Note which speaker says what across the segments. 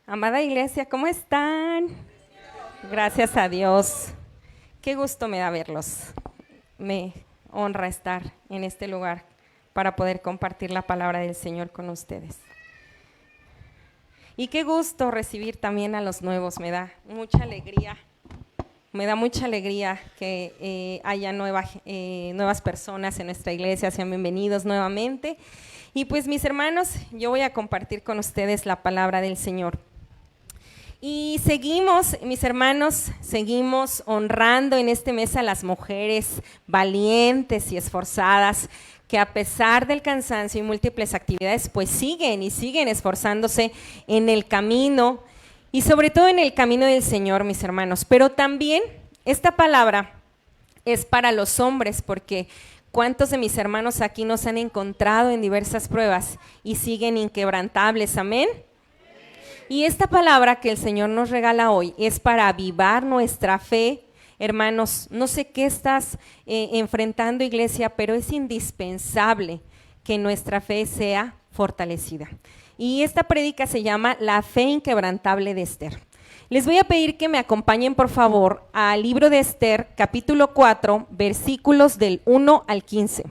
Speaker 1: Amada iglesia, ¿cómo están? Gracias a Dios. Qué gusto me da verlos. Me honra estar en este lugar para poder compartir la palabra del Señor con ustedes. Y qué gusto recibir también a los nuevos, me da mucha alegría. Me da mucha alegría que haya nuevas personas en nuestra iglesia, sean bienvenidos nuevamente. Y pues mis hermanos, yo voy a compartir con ustedes la palabra del Señor. Y seguimos, mis hermanos, seguimos honrando en este mes a las mujeres valientes y esforzadas que a pesar del cansancio y múltiples actividades, pues siguen esforzándose en el camino y sobre todo en el camino del Señor, mis hermanos. Pero también esta palabra es para los hombres, porque ¿cuántos de mis hermanos aquí nos han encontrado en diversas pruebas y siguen inquebrantables? Amén. Y esta palabra que el Señor nos regala hoy es para avivar nuestra fe. Hermanos, no sé qué estás enfrentando, iglesia, pero es indispensable que nuestra fe sea fortalecida. Y esta prédica se llama La fe inquebrantable de Esther. Les voy a pedir que me acompañen, por favor, al libro de Esther, capítulo 4, versículos del 1 al 15.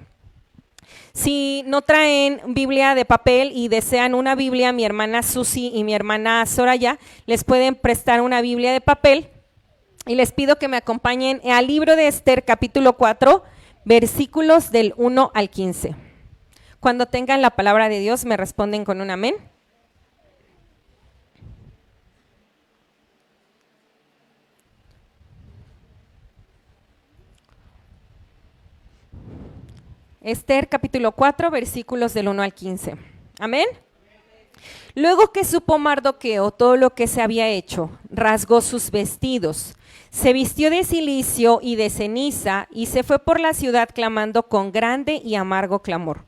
Speaker 1: Si no traen Biblia de papel y desean una Biblia, mi hermana Susi y mi hermana Soraya les pueden prestar una Biblia de papel y les pido que me acompañen al libro de Esther, capítulo 4, versículos del 1 al 15. Cuando tengan la palabra de Dios me responden con un amén. Esther capítulo 4, versículos del 1 al 15. Amén. Luego que supo Mardoqueo todo lo que se había hecho, rasgó sus vestidos, se vistió de cilicio y de ceniza y se fue por la ciudad clamando con grande y amargo clamor.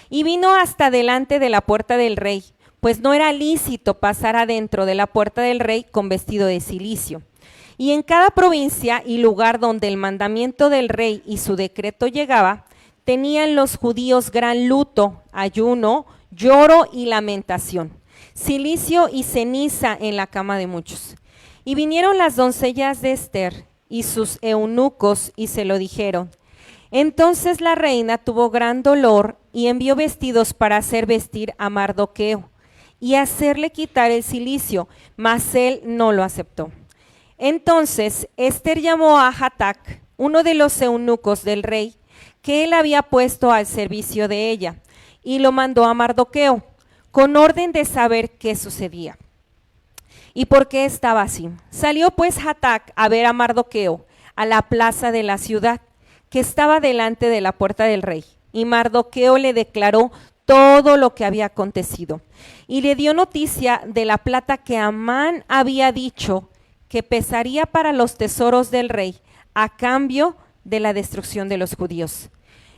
Speaker 1: Y vino hasta delante de la puerta del rey, pues no era lícito pasar adentro de la puerta del rey con vestido de cilicio. Y en cada provincia y lugar donde el mandamiento del rey y su decreto llegaba, tenían los judíos gran luto, ayuno, lloro y lamentación, cilicio y ceniza en la cama de muchos. Y vinieron las doncellas de Esther y sus eunucos y se lo dijeron. Entonces la reina tuvo gran dolor y envió vestidos para hacer vestir a Mardoqueo y hacerle quitar el cilicio, mas él no lo aceptó. Entonces Esther llamó a Hatac, uno de los eunucos del rey, que él había puesto al servicio de ella, y lo mandó a Mardoqueo, con orden de saber qué sucedía. ¿Y por qué estaba así? Salió pues Hatac a ver a Mardoqueo a la plaza de la ciudad, que estaba delante de la puerta del rey, y Mardoqueo le declaró todo lo que había acontecido, y le dio noticia de la plata que Amán había dicho que pesaría para los tesoros del rey, a cambio de la destrucción de los judíos.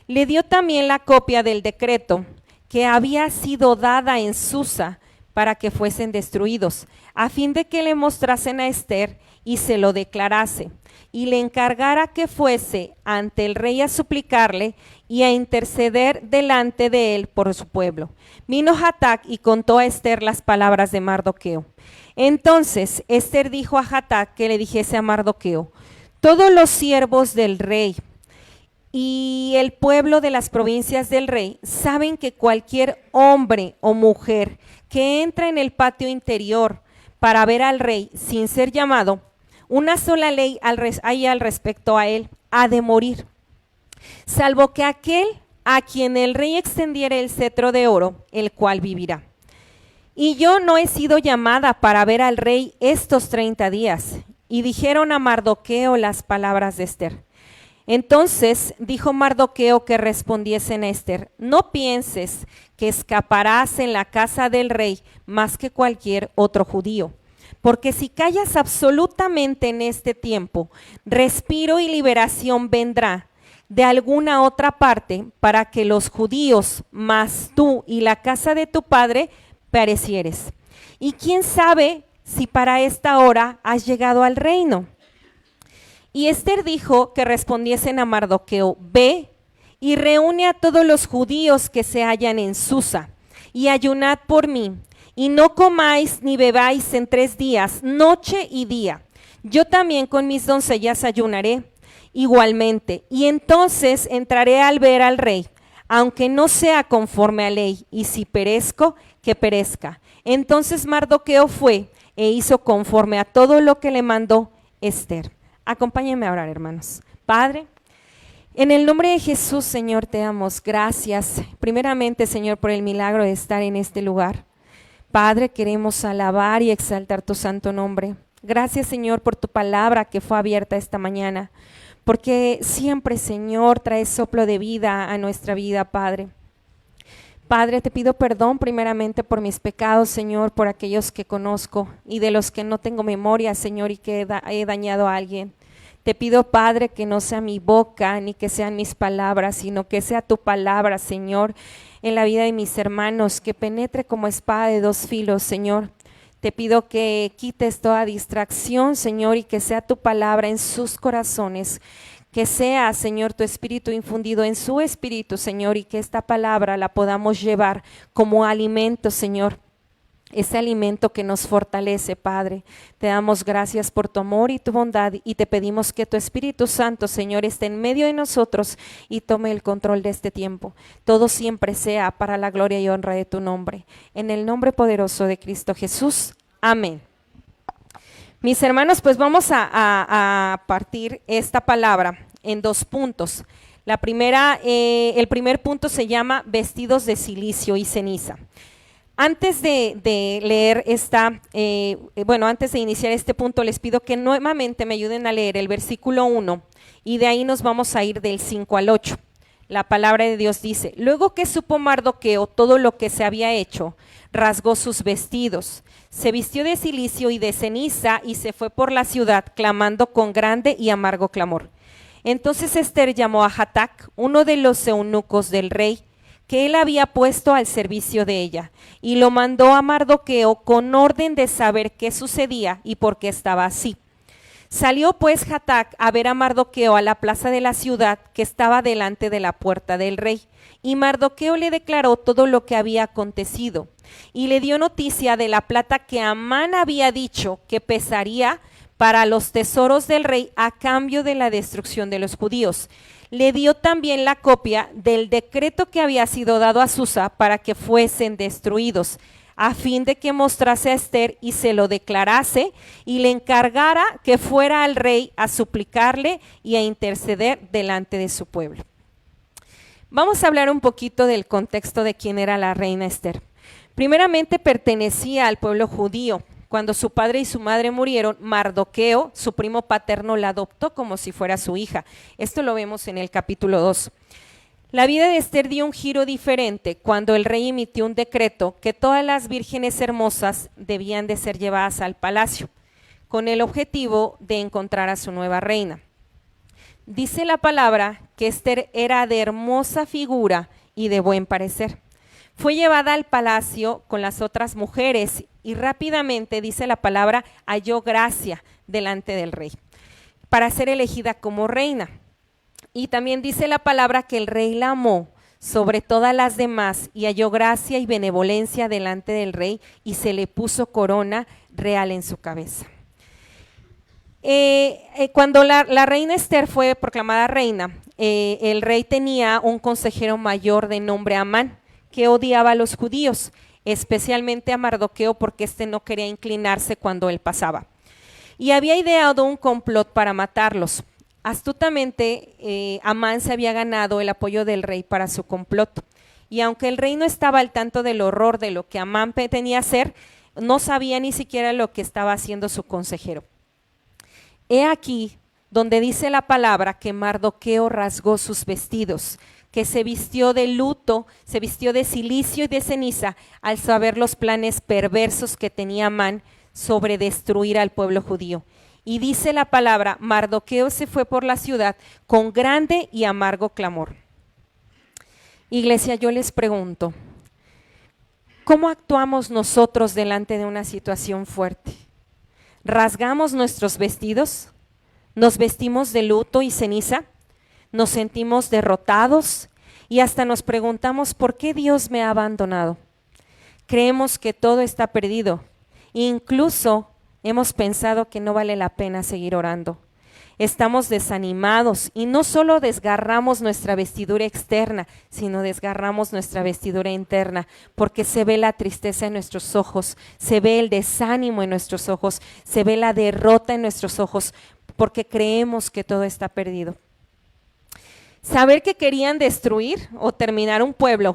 Speaker 1: Le dio también la copia del decreto que había sido dada en Susa para que fuesen destruidos, a fin de que le mostrasen a Esther y se lo declarase, y le encargara que fuese ante el rey a suplicarle y a interceder delante de él por su pueblo. Vino Hatac y contó a Esther las palabras de Mardoqueo. Entonces Esther dijo a Hatac que le dijese a Mardoqueo: todos los siervos del rey y el pueblo de las provincias del rey saben que cualquier hombre o mujer que entra en el patio interior para ver al rey sin ser llamado, una sola ley hay al respecto a él: ha de morir, salvo que aquel a quien el rey extendiera el cetro de oro, el cual vivirá. Y yo no he sido llamada para ver al rey estos 30 días. Y dijeron a Mardoqueo las palabras de Esther. Entonces dijo Mardoqueo que respondiesen a Esther: no pienses que escaparás en la casa del rey más que cualquier otro judío, porque si callas absolutamente en este tiempo, respiro y liberación vendrá de alguna otra parte para que los judíos, más tú y la casa de tu padre, perecieres. Y quién sabe si para esta hora has llegado al reino. Y Esther dijo que respondiesen a Mardoqueo: ve y reúne a todos los judíos que se hallan en Susa, y ayunad por mí, y no comáis ni bebáis en 3 días, noche y día. Yo también con mis doncellas ayunaré igualmente, y entonces entraré al ver al rey, aunque no sea conforme a ley, y si perezco, que perezca. Entonces Mardoqueo fue e hizo conforme a todo lo que le mandó Ester. Acompáñenme a orar, hermanos. Padre, en el nombre de Jesús, Señor, te damos gracias. Primeramente, Señor, por el milagro de estar en este lugar. Padre, queremos alabar y exaltar tu santo nombre. Gracias, Señor, por tu palabra que fue abierta esta mañana, porque siempre, Señor, traes soplo de vida a nuestra vida, Padre. Padre, te pido perdón primeramente por mis pecados, Señor, por aquellos que conozco y de los que no tengo memoria, Señor, y que he dañado a alguien. Te pido, Padre, que no sea mi boca ni que sean mis palabras, sino que sea tu palabra, Señor, en la vida de mis hermanos, que penetre como espada de 2 filos, Señor. Te pido que quites toda distracción, Señor, y que sea tu palabra en sus corazones. Que sea, Señor, tu espíritu infundido en su espíritu, Señor, y que esta palabra la podamos llevar como alimento, Señor. Ese alimento que nos fortalece, Padre. Te damos gracias por tu amor y tu bondad y te pedimos que tu Espíritu Santo, Señor, esté en medio de nosotros y tome el control de este tiempo. Todo siempre sea para la gloria y honra de tu nombre. En el nombre poderoso de Cristo Jesús. Amén. Mis hermanos, pues vamos a partir esta palabra en 2 puntos. La primera, el primer punto se llama vestidos de silicio y ceniza. Antes de leer antes de iniciar este punto, les pido que nuevamente me ayuden a leer el versículo 1 y de ahí nos vamos a ir del 5 al 8. La palabra de Dios dice: luego que supo Mardoqueo todo lo que se había hecho, rasgó sus vestidos, se vistió de cilicio y de ceniza y se fue por la ciudad clamando con grande y amargo clamor. Entonces Ester llamó a Hatac, uno de los eunucos del rey, que él había puesto al servicio de ella, y lo mandó a Mardoqueo con orden de saber qué sucedía y por qué estaba así. Salió pues Hatac a ver a Mardoqueo a la plaza de la ciudad que estaba delante de la puerta del rey, y Mardoqueo le declaró todo lo que había acontecido, y le dio noticia de la plata que Amán había dicho que pesaría para los tesoros del rey a cambio de la destrucción de los judíos. Le dio también la copia del decreto que había sido dado a Susa para que fuesen destruidos, a fin de que mostrase a Ester y se lo declarase y le encargara que fuera al rey a suplicarle y a interceder delante de su pueblo. Vamos a hablar un poquito del contexto de quién era la reina Ester. Primeramente pertenecía al pueblo judío. Cuando su padre y su madre murieron, Mardoqueo, su primo paterno, la adoptó como si fuera su hija. Esto lo vemos en el capítulo 2. La vida de Ester dio un giro diferente cuando el rey emitió un decreto que todas las vírgenes hermosas debían de ser llevadas al palacio, con el objetivo de encontrar a su nueva reina. Dice la palabra que Ester era de hermosa figura y de buen parecer. Fue llevada al palacio con las otras mujeres y rápidamente, dice la palabra, halló gracia delante del rey para ser elegida como reina. Y también dice la palabra que el rey la amó sobre todas las demás y halló gracia y benevolencia delante del rey y se le puso corona real en su cabeza. Cuando la reina Ester fue proclamada reina, el rey tenía un consejero mayor de nombre Amán, que odiaba a los judíos, especialmente a Mardoqueo porque éste no quería inclinarse cuando él pasaba. Y había ideado un complot para matarlos. Astutamente, Amán se había ganado el apoyo del rey para su complot. Y aunque el rey no estaba al tanto del horror de lo que Amán tenía que hacer, no sabía ni siquiera lo que estaba haciendo su consejero. He aquí donde dice la palabra que Mardoqueo rasgó sus vestidos, que se vistió de luto, se vistió de cilicio y de ceniza al saber los planes perversos que tenía Amán sobre destruir al pueblo judío. Y dice la palabra, Mardoqueo se fue por la ciudad con grande y amargo clamor. Iglesia, yo les pregunto, ¿cómo actuamos nosotros delante de una situación fuerte? ¿Rasgamos nuestros vestidos? ¿Nos vestimos de luto y ceniza? ¿Nos sentimos derrotados? Y hasta nos preguntamos, ¿por qué Dios me ha abandonado? Creemos que todo está perdido. Incluso hemos pensado que no vale la pena seguir orando. Estamos desanimados y no solo desgarramos nuestra vestidura externa, sino desgarramos nuestra vestidura interna, porque se ve la tristeza en nuestros ojos, se ve el desánimo en nuestros ojos, se ve la derrota en nuestros ojos, porque creemos que todo está perdido. Saber que querían destruir o terminar un pueblo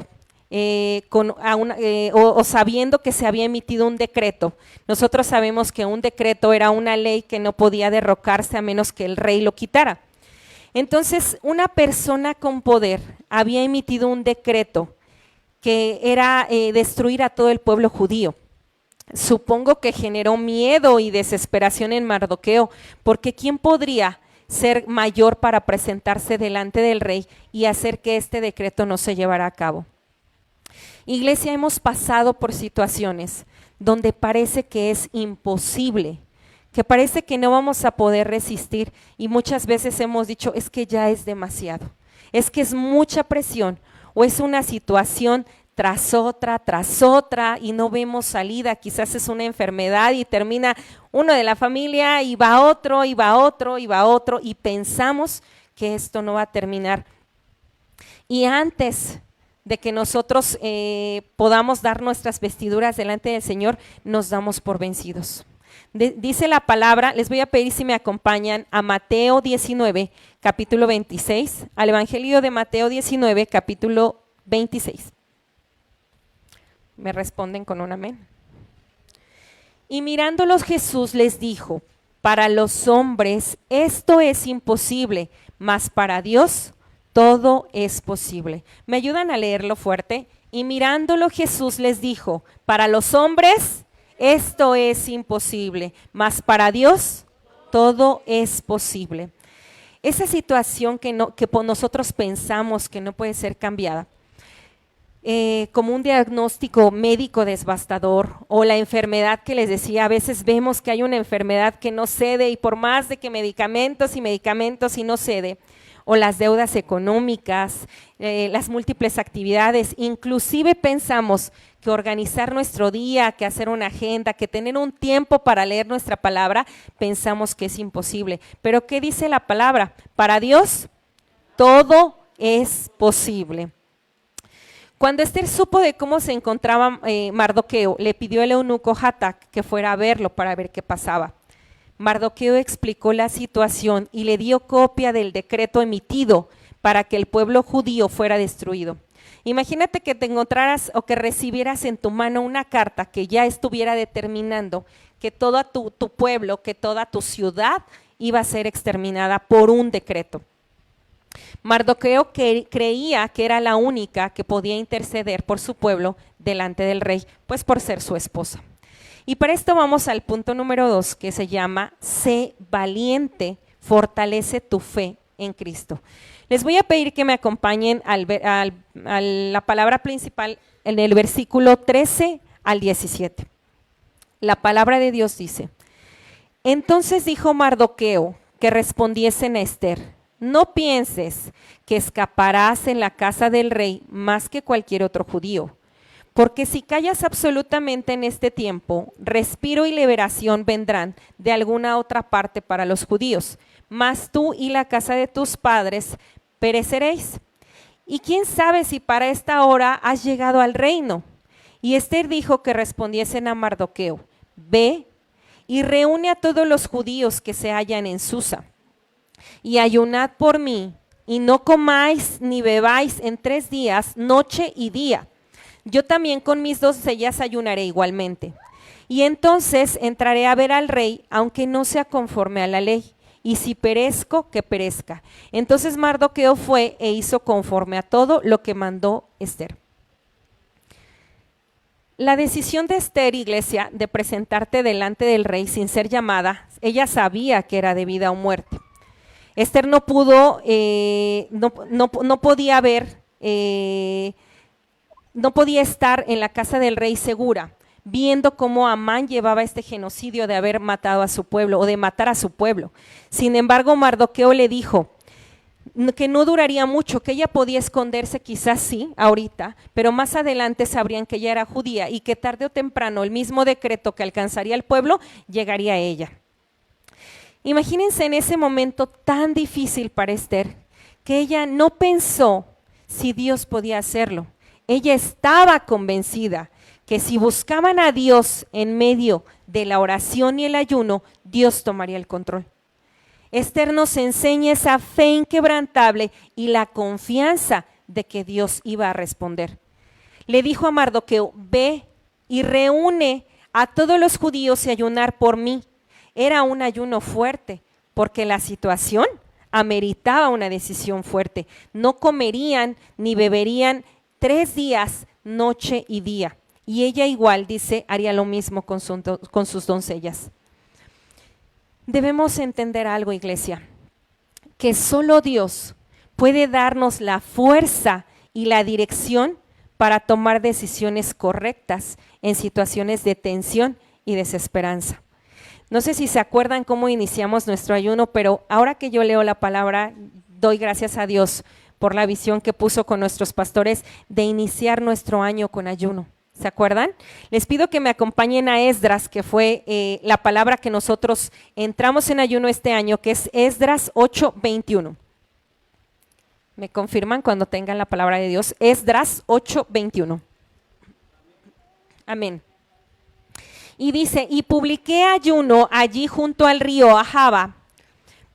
Speaker 1: o sabiendo que se había emitido un decreto. Nosotros sabemos que un decreto era una ley que no podía derrocarse a menos que el rey lo quitara. Entonces, una persona con poder había emitido un decreto que era destruir a todo el pueblo judío. Supongo que generó miedo y desesperación en Mardoqueo, porque ¿quién podría ser mayor para presentarse delante del rey y hacer que este decreto no se llevara a cabo? Iglesia, hemos pasado por situaciones donde parece que es imposible, que parece que no vamos a poder resistir, y muchas veces hemos dicho, es que ya es demasiado, es que es mucha presión, o es una situación tras otra, y no vemos salida. Quizás es una enfermedad y termina uno de la familia y va otro, y va otro, y va otro, y pensamos que esto no va a terminar. Y antes de que nosotros podamos dar nuestras vestiduras delante del Señor, nos damos por vencidos. Dice la palabra, les voy a pedir si me acompañan a Mateo 19, capítulo 26, al Evangelio de Mateo 19, capítulo 26. Me responden con un amén. Y mirándolos Jesús les dijo, para los hombres esto es imposible, mas para Dios todo es posible. ¿Me ayudan a leerlo fuerte? Y mirándolo Jesús les dijo, para los hombres esto es imposible, mas para Dios todo es posible. Esa situación que nosotros pensamos que no puede ser cambiada, como un diagnóstico médico devastador, o la enfermedad que les decía, a veces vemos que hay una enfermedad que no cede, y por más de que medicamentos y no cede, o las deudas económicas, las múltiples actividades, inclusive pensamos que organizar nuestro día, que hacer una agenda, que tener un tiempo para leer nuestra palabra, pensamos que es imposible. Pero ¿qué dice la palabra? Para Dios todo es posible. Cuando Esther supo de cómo se encontraba Mardoqueo, le pidió al eunuco Hatac que fuera a verlo para ver qué pasaba. Mardoqueo explicó la situación y le dio copia del decreto emitido para que el pueblo judío fuera destruido. Imagínate que te encontraras o que recibieras en tu mano una carta que ya estuviera determinando que todo tu pueblo, que toda tu ciudad iba a ser exterminada por un decreto. Mardoqueo creía que era la única que podía interceder por su pueblo delante del rey, pues por ser su esposa. Y para esto vamos al punto número 2, que se llama sé valiente, fortalece tu fe en Cristo. Les voy a pedir que me acompañen a la palabra principal en el versículo 13 al 17. La palabra de Dios dice, entonces dijo Mardoqueo que respondiesen a Esther, no pienses que escaparás en la casa del rey más que cualquier otro judío. Porque si callas absolutamente en este tiempo, respiro y liberación vendrán de alguna otra parte para los judíos, mas tú y la casa de tus padres pereceréis. Y quién sabe si para esta hora has llegado al reino. Y Esther dijo que respondiesen a Mardoqueo, ve y reúne a todos los judíos que se hallan en Susa, y ayunad por mí, y no comáis ni bebáis en 3 días, noche y día. Yo también con mis doncellas ayunaré igualmente. Y entonces entraré a ver al rey, aunque no sea conforme a la ley. Y si perezco, que perezca. Entonces Mardoqueo fue e hizo conforme a todo lo que mandó Esther. La decisión de Esther, iglesia, de presentarte delante del rey sin ser llamada, ella sabía que era de vida o muerte. Esther no pudo, no podía ver, no podía estar en la casa del rey segura, viendo cómo Amán llevaba este genocidio de haber matado a su pueblo o de matar a su pueblo. Sin embargo, Mardoqueo le dijo, que no duraría mucho, que ella podía esconderse, quizás sí, ahorita, pero más adelante sabrían que ella era judía y que tarde o temprano el mismo decreto que alcanzaría al pueblo llegaría a ella. Imagínense en ese momento tan difícil para Esther, que ella no pensó si Dios podía hacerlo. Ella estaba convencida que si buscaban a Dios en medio de la oración y el ayuno, Dios tomaría el control. Esther nos enseña esa fe inquebrantable y la confianza de que Dios iba a responder. Le dijo a Mardoqueo, ve y reúne a todos los judíos y ayunar por mí. Era un ayuno fuerte, porque la situación ameritaba una decisión fuerte. No comerían ni beberían 3 días, noche y día. Y ella igual, dice, haría lo mismo con sus doncellas. Debemos entender algo, iglesia, que solo Dios puede darnos la fuerza y la dirección para tomar decisiones correctas en situaciones de tensión y desesperanza. No sé si se acuerdan cómo iniciamos nuestro ayuno, pero ahora que yo leo la palabra, doy gracias a Dios por la visión que puso con nuestros pastores de iniciar nuestro año con ayuno. ¿Se acuerdan? Les pido que me acompañen a Esdras, que fue la palabra que nosotros entramos en ayuno este año, que es Esdras 8:21. ¿Me confirman cuando tengan la palabra de Dios? Esdras 8:21. Amén. Y dice, y publiqué ayuno allí junto al río Ahava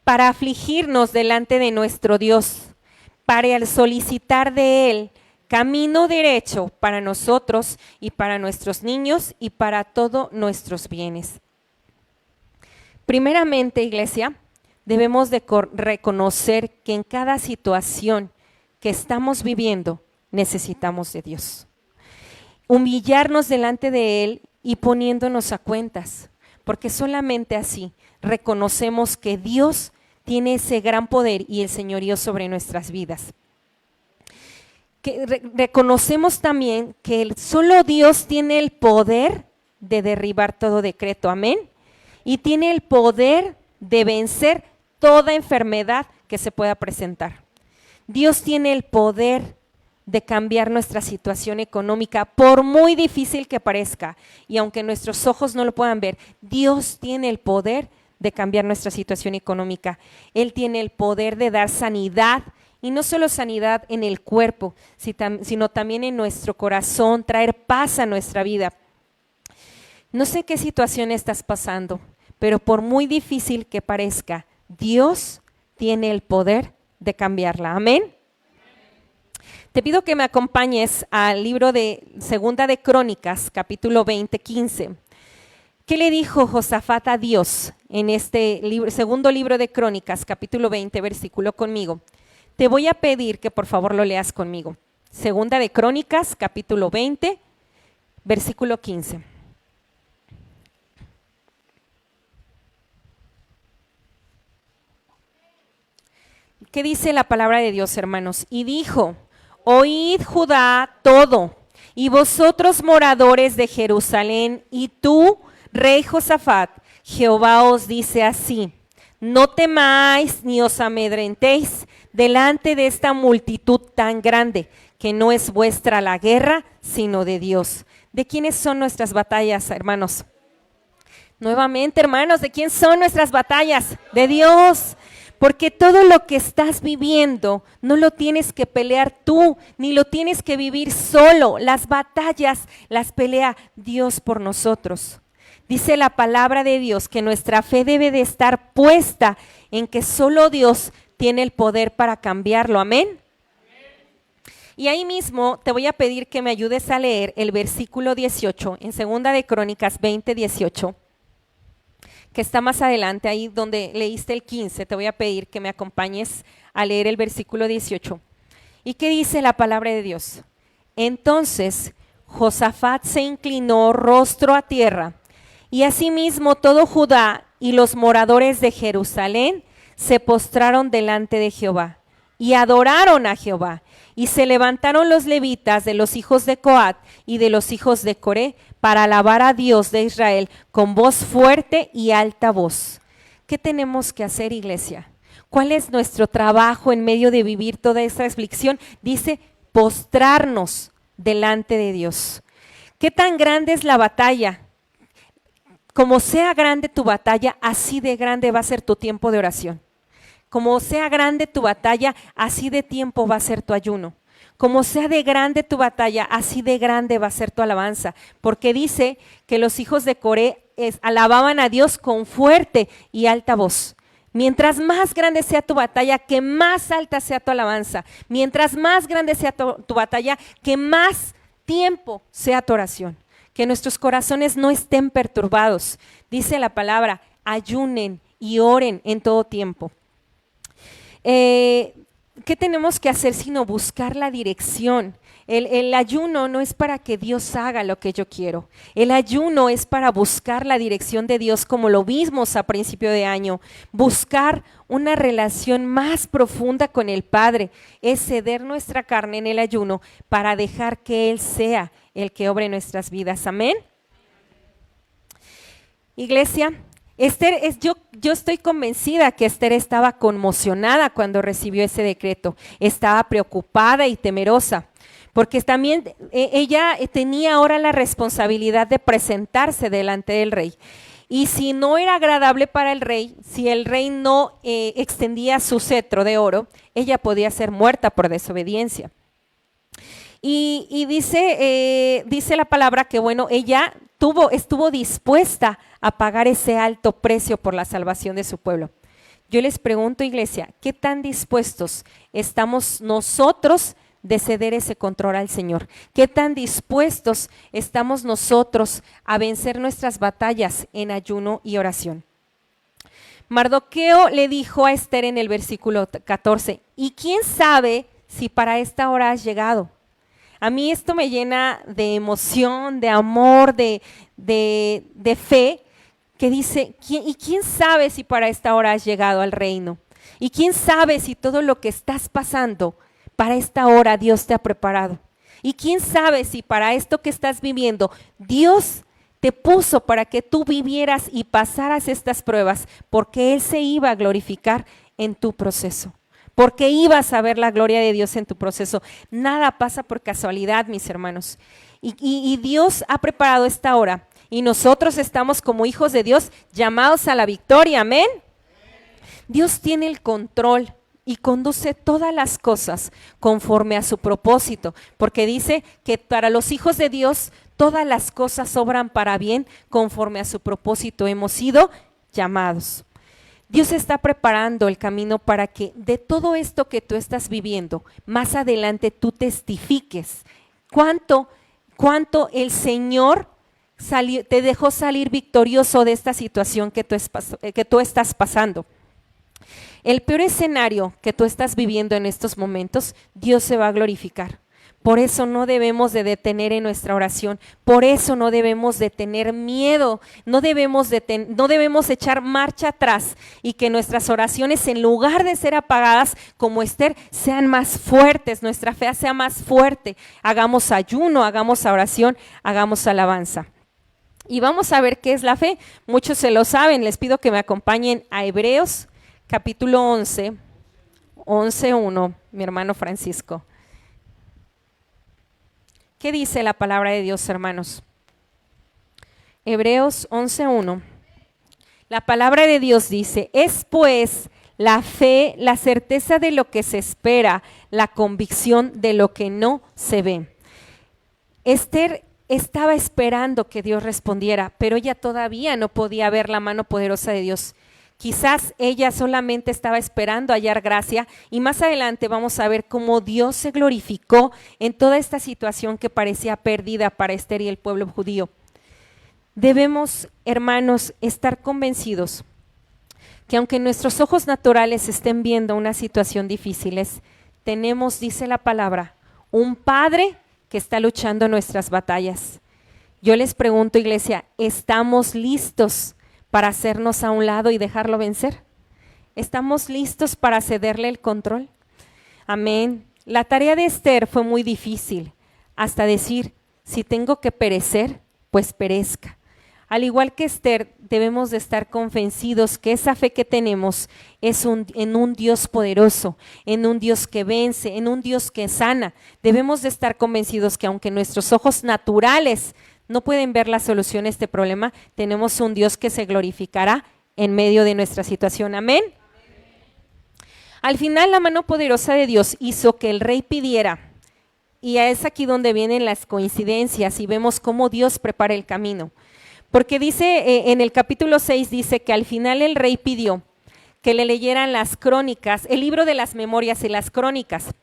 Speaker 1: para afligirnos delante de nuestro Dios, para solicitar de él camino derecho para nosotros y para nuestros niños y para todos nuestros bienes. Primeramente, iglesia, debemos de reconocer que en cada situación que estamos viviendo necesitamos de Dios. Humillarnos delante de Él y poniéndonos a cuentas, porque solamente así reconocemos que Dios tiene ese gran poder y el señorío sobre nuestras vidas. Que reconocemos también que solo Dios tiene el poder de derribar todo decreto, amén, y tiene el poder de vencer toda enfermedad que se pueda presentar. Dios tiene el poder de cambiar nuestra situación económica, por muy difícil que parezca, y aunque nuestros ojos no lo puedan ver, Dios tiene el poder de cambiar nuestra situación económica. Él tiene el poder de dar sanidad, y no solo sanidad en el cuerpo, sino también en nuestro corazón, traer paz a nuestra vida. No sé qué situación estás pasando, pero por muy difícil que parezca, Dios tiene el poder de cambiarla. Amén. Te pido que me acompañes al libro de Segunda de Crónicas, capítulo 20, 15. ¿Qué le dijo Josafat a Dios en este segundo libro de Crónicas, capítulo 20, versículo conmigo? Te voy a pedir que por favor lo leas conmigo. Segunda de Crónicas, capítulo 20, versículo 15. ¿Qué dice la palabra de Dios, hermanos? Y dijo, oíd Judá todo, y vosotros moradores de Jerusalén, y tú, rey Josafat, Jehová os dice así, no temáis ni os amedrentéis delante de esta multitud tan grande, que no es vuestra la guerra, sino de Dios. ¿De quiénes son nuestras batallas, hermanos? Nuevamente, hermanos, ¿de quién son nuestras batallas? De Dios. Porque todo lo que estás viviendo no lo tienes que pelear tú, ni lo tienes que vivir solo. Las batallas las pelea Dios por nosotros. Dice la palabra de Dios que nuestra fe debe de estar puesta en que solo Dios tiene el poder para cambiarlo. Amén. Y ahí mismo te voy a pedir que me ayudes a leer el versículo 18 en Segunda de Crónicas 20, 18. Que está más adelante, ahí donde leíste el 15, te voy a pedir que me acompañes a leer el versículo 18. ¿Y qué dice la palabra de Dios? Entonces Josafat se inclinó rostro a tierra, y asimismo todo Judá y los moradores de Jerusalén se postraron delante de Jehová, y adoraron a Jehová. Y se levantaron los levitas de los hijos de Coat y de los hijos de Coré para alabar a Dios de Israel con voz fuerte y alta voz. ¿Qué tenemos que hacer, iglesia? ¿Cuál es nuestro trabajo en medio de vivir toda esta aflicción? Dice, postrarnos delante de Dios. ¿Qué tan grande es la batalla? Como sea grande tu batalla, así de grande va a ser tu tiempo de oración. Como sea grande tu batalla, así de tiempo va a ser tu ayuno. Como sea de grande tu batalla, así de grande va a ser tu alabanza. Porque dice que los hijos de Coré alababan a Dios con fuerte y alta voz. Mientras más grande sea tu batalla, que más alta sea tu alabanza. Mientras más grande sea tu batalla, que más tiempo sea tu oración. Que nuestros corazones no estén perturbados. Dice la palabra, ayunen y oren en todo tiempo. ¿Qué tenemos que hacer sino buscar la dirección? El ayuno no es para que Dios haga lo que yo quiero. El ayuno es para buscar la dirección de Dios, como lo vimos a principio de año. Buscar una relación más profunda con el Padre es ceder nuestra carne en el ayuno para dejar que Él sea el que obre nuestras vidas. Amén. Iglesia, yo estoy convencida que Esther estaba conmocionada cuando recibió ese decreto. Estaba preocupada y temerosa, porque también ella tenía ahora la responsabilidad de presentarse delante del rey. Y si no era agradable para el rey, si el rey no extendía su cetro de oro, ella podía ser muerta por desobediencia. Y dice la palabra que, bueno, ella estuvo dispuesta a pagar ese alto precio por la salvación de su pueblo. Yo les pregunto, iglesia, ¿qué tan dispuestos estamos nosotros de ceder ese control al Señor? ¿Qué tan dispuestos estamos nosotros a vencer nuestras batallas en ayuno y oración? Mardoqueo le dijo a Esther en el versículo 14, ¿y quién sabe si para esta hora has llegado? A mí esto me llena de emoción, de amor, de fe, que dice, ¿y quién sabe si para esta hora has llegado al reino? ¿Y quién sabe si todo lo que estás pasando para esta hora Dios te ha preparado? ¿Y quién sabe si para esto que estás viviendo Dios te puso para que tú vivieras y pasaras estas pruebas? Porque Él se iba a glorificar en tu proceso. Porque ibas a ver la gloria de Dios en tu proceso. Nada pasa por casualidad, mis hermanos. Y Dios ha preparado esta hora. Y nosotros estamos como hijos de Dios llamados a la victoria. Amén. Dios tiene el control y conduce todas las cosas conforme a su propósito. Porque dice que para los hijos de Dios todas las cosas obran para bien conforme a su propósito. Hemos sido llamados. Dios está preparando el camino para que de todo esto que tú estás viviendo, más adelante tú testifiques cuánto el Señor te dejó salir victorioso de esta situación que tú estás pasando. El peor escenario que tú estás viviendo en estos momentos, Dios se va a glorificar. Por eso no debemos de detener en nuestra oración, por eso no debemos de tener miedo, no debemos echar marcha atrás y que nuestras oraciones, en lugar de ser apagadas como Esther, sean más fuertes, nuestra fe sea más fuerte. Hagamos ayuno, hagamos oración, hagamos alabanza. Y vamos a ver qué es la fe. Muchos se lo saben, les pido que me acompañen a Hebreos capítulo 11:1, mi hermano Francisco. ¿Qué dice la palabra de Dios, hermanos? Hebreos 11:1. La palabra de Dios dice, es pues la fe, la certeza de lo que se espera, la convicción de lo que no se ve. Esther estaba esperando que Dios respondiera, pero ella todavía no podía ver la mano poderosa de Dios. Quizás ella solamente estaba esperando hallar gracia, y más adelante vamos a ver cómo Dios se glorificó en toda esta situación que parecía perdida para Esther y el pueblo judío. Debemos, hermanos, estar convencidos que aunque nuestros ojos naturales estén viendo una situación difícil, tenemos, dice la palabra, un Padre que está luchando nuestras batallas. Yo les pregunto, iglesia, ¿estamos listos para hacernos a un lado y dejarlo vencer? ¿Estamos listos para cederle el control? Amén. La tarea de Esther fue muy difícil, hasta decir, si tengo que perecer, pues perezca. Al igual que Esther, debemos de estar convencidos que esa fe que tenemos es en un Dios poderoso, en un Dios que vence, en un Dios que sana. Debemos de estar convencidos que aunque nuestros ojos naturales no pueden ver la solución a este problema, tenemos un Dios que se glorificará en medio de nuestra situación. Amén. Al final, la mano poderosa de Dios hizo que el rey pidiera, y es aquí donde vienen las coincidencias y vemos cómo Dios prepara el camino. Porque dice, en el capítulo 6 dice que al final el rey pidió que le leyeran las crónicas, el libro de las memorias y las crónicas.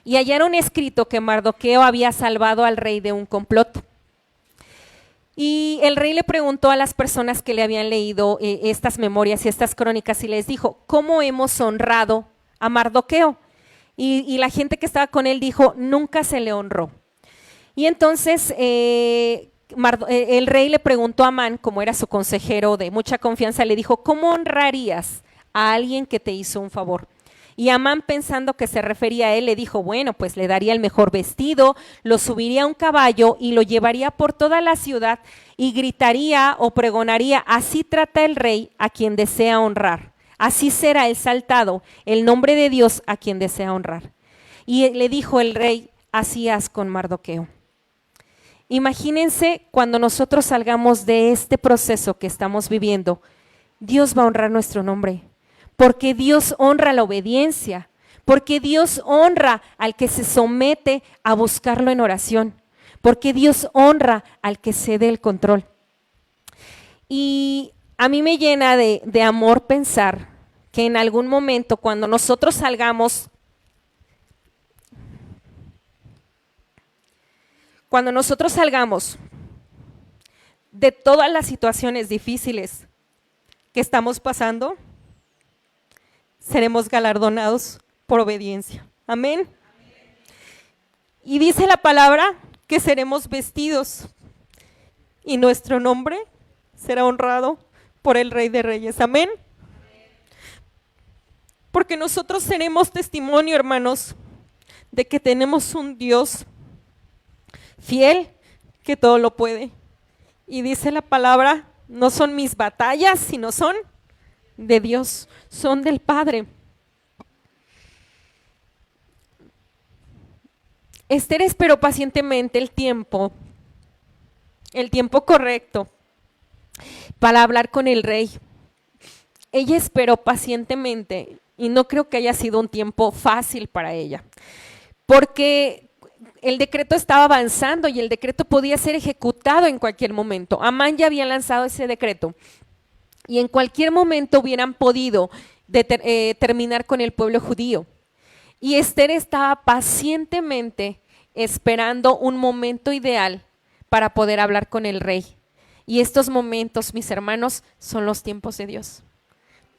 Speaker 1: Y hallaron escrito que Mardoqueo había salvado al rey de un complot. Y el rey le preguntó a las personas que le habían leído estas memorias y estas crónicas y les dijo, ¿cómo hemos honrado a Mardoqueo? Y la gente que estaba con él dijo, nunca se le honró. Y entonces el rey le preguntó a Amán, como era su consejero de mucha confianza, le dijo, ¿cómo honrarías a alguien que te hizo un favor? Y Amán, pensando que se refería a él, le dijo, bueno, pues le daría el mejor vestido, lo subiría a un caballo y lo llevaría por toda la ciudad y gritaría o pregonaría, así trata el rey a quien desea honrar. Así será exaltado el nombre de Dios a quien desea honrar. Y le dijo el rey, así haz con Mardoqueo. Imagínense cuando nosotros salgamos de este proceso que estamos viviendo, Dios va a honrar nuestro nombre, porque Dios honra la obediencia, porque Dios honra al que se somete a buscarlo en oración, porque Dios honra al que cede el control. Y a mí me llena de amor pensar que en algún momento cuando nosotros salgamos de todas las situaciones difíciles que estamos pasando, seremos galardonados por obediencia. Amén. Y dice la palabra que seremos vestidos y nuestro nombre será honrado por el Rey de Reyes. Amén. Porque nosotros tenemos testimonio, hermanos, de que tenemos un Dios fiel que todo lo puede. Y dice la palabra, no son mis batallas, sino son de Dios, son del Padre. Esther esperó pacientemente el tiempo correcto para hablar con el rey. Ella esperó pacientemente y no creo que haya sido un tiempo fácil para ella, porque el decreto estaba avanzando y el decreto podía ser ejecutado en cualquier momento. Amán ya había lanzado ese decreto y en cualquier momento hubieran podido terminar con el pueblo judío. Y Esther estaba pacientemente esperando un momento ideal para poder hablar con el rey. Y estos momentos, mis hermanos, son los tiempos de Dios.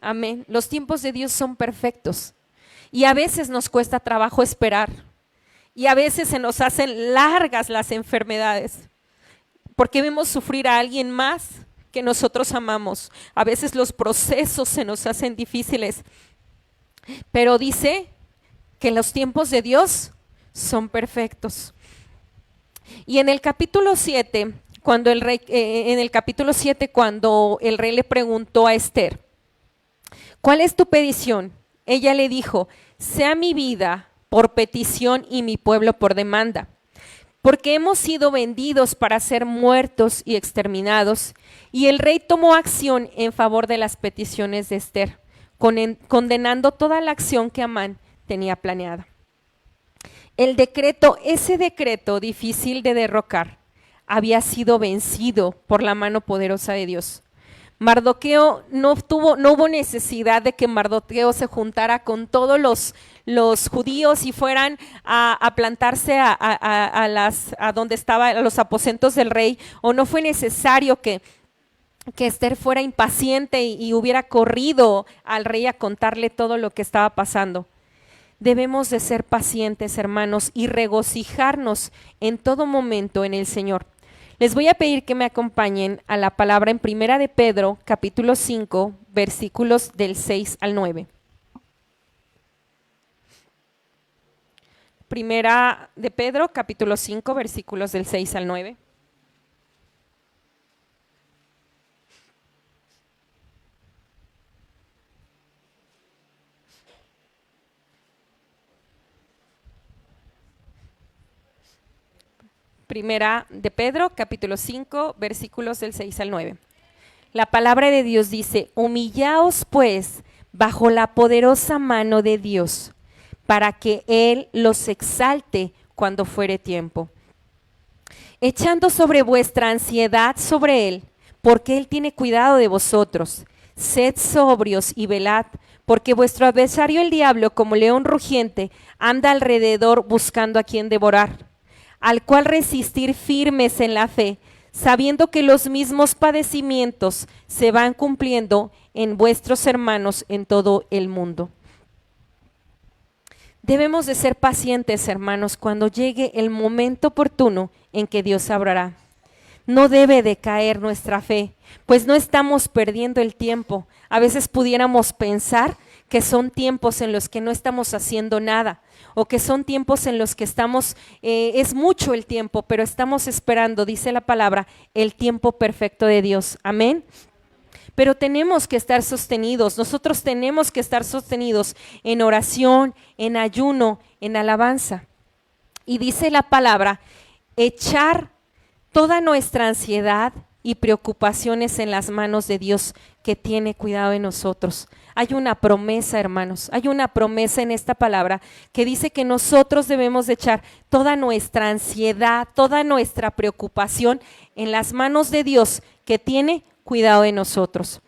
Speaker 1: Amén. Los tiempos de Dios son perfectos. Y a veces nos cuesta trabajo esperar. Y a veces se nos hacen largas las enfermedades. Porque vemos sufrir a alguien más que nosotros amamos. A veces los procesos se nos hacen difíciles. Pero dice que los tiempos de Dios son perfectos. Y en el capítulo 7, cuando el rey le preguntó a Esther, ¿cuál es tu petición? Ella le dijo, sea mi vida por petición y mi pueblo por demanda, porque hemos sido vendidos para ser muertos y exterminados. Y el rey tomó acción en favor de las peticiones de Esther, condenando toda la acción que Amán tenía planeada. Ese decreto difícil de derrocar, había sido vencido por la mano poderosa de Dios. Mardoqueo no hubo necesidad de que Mardoqueo se juntara con todos los judíos y fueran a plantarse a donde estaban los aposentos del rey, o no fue necesario que Esther fuera impaciente y hubiera corrido al rey a contarle todo lo que estaba pasando. Debemos de ser pacientes, hermanos, y regocijarnos en todo momento en el Señor. Les voy a pedir que me acompañen a la palabra en Primera de Pedro, capítulo 5, versículos del 6 al 9. Primera de Pedro, capítulo 5, versículos del 6 al 9. Primera de Pedro, capítulo 5, versículos del 6 al 9. La palabra de Dios dice: humillaos pues bajo la poderosa mano de Dios, para que Él los exalte cuando fuere tiempo, echando sobre vuestra ansiedad sobre Él, porque Él tiene cuidado de vosotros. Sed sobrios y velad, porque vuestro adversario el diablo, como león rugiente, anda alrededor buscando a quien devorar, al cual resistir firmes en la fe, sabiendo que los mismos padecimientos se van cumpliendo en vuestros hermanos en todo el mundo. Debemos de ser pacientes, hermanos, cuando llegue el momento oportuno en que Dios obrará. No debe de caer nuestra fe, pues no estamos perdiendo el tiempo. A veces pudiéramos pensar que son tiempos en los que no estamos haciendo nada, o que son tiempos en los que estamos, es mucho el tiempo, pero estamos esperando, dice la palabra, el tiempo perfecto de Dios. Amén. Pero tenemos que estar sostenidos, nosotros tenemos que estar sostenidos en oración, en ayuno, en alabanza. Y dice la palabra, echar toda nuestra ansiedad y preocupaciones en las manos de Dios, que tiene cuidado de nosotros. Hay una promesa, hermanos, hay una promesa en esta palabra que dice que nosotros debemos de echar toda nuestra ansiedad, toda nuestra preocupación en las manos de Dios, que tiene cuidado de nosotros.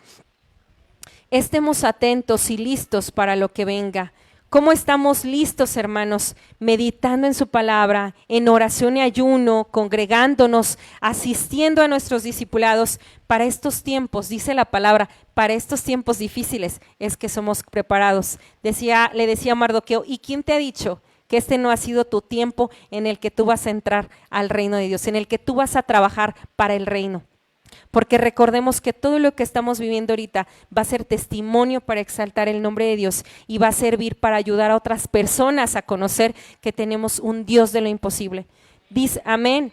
Speaker 1: Estemos atentos y listos para lo que venga. ¿Cómo estamos listos, hermanos? Meditando en su palabra, en oración y ayuno, congregándonos, asistiendo a nuestros discipulados para estos tiempos, dice la palabra, para estos tiempos difíciles es que somos preparados. Le decía a Mardoqueo, ¿y quién te ha dicho que este no ha sido tu tiempo en el que tú vas a entrar al reino de Dios, en el que tú vas a trabajar para el reino? Porque recordemos que todo lo que estamos viviendo ahorita va a ser testimonio para exaltar el nombre de Dios y va a servir para ayudar a otras personas a conocer que tenemos un Dios de lo imposible. Dice, amén.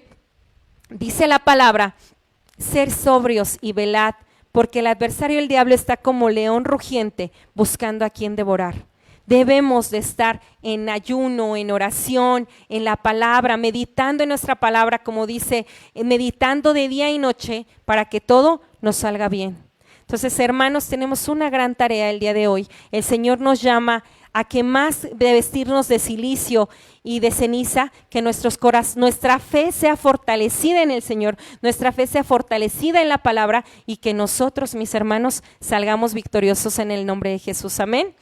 Speaker 1: Dice la palabra, ser sobrios y velad, porque el adversario, el diablo, está como león rugiente buscando a quien devorar. Debemos de estar en ayuno, en oración, en la palabra, meditando en nuestra palabra, como dice, meditando de día y noche para que todo nos salga bien. Entonces, hermanos, tenemos una gran tarea el día de hoy. El Señor nos llama a que más de vestirnos de silicio y de ceniza, que nuestra fe sea fortalecida en el Señor, nuestra fe sea fortalecida en la palabra y que nosotros, mis hermanos, salgamos victoriosos en el nombre de Jesús. Amén.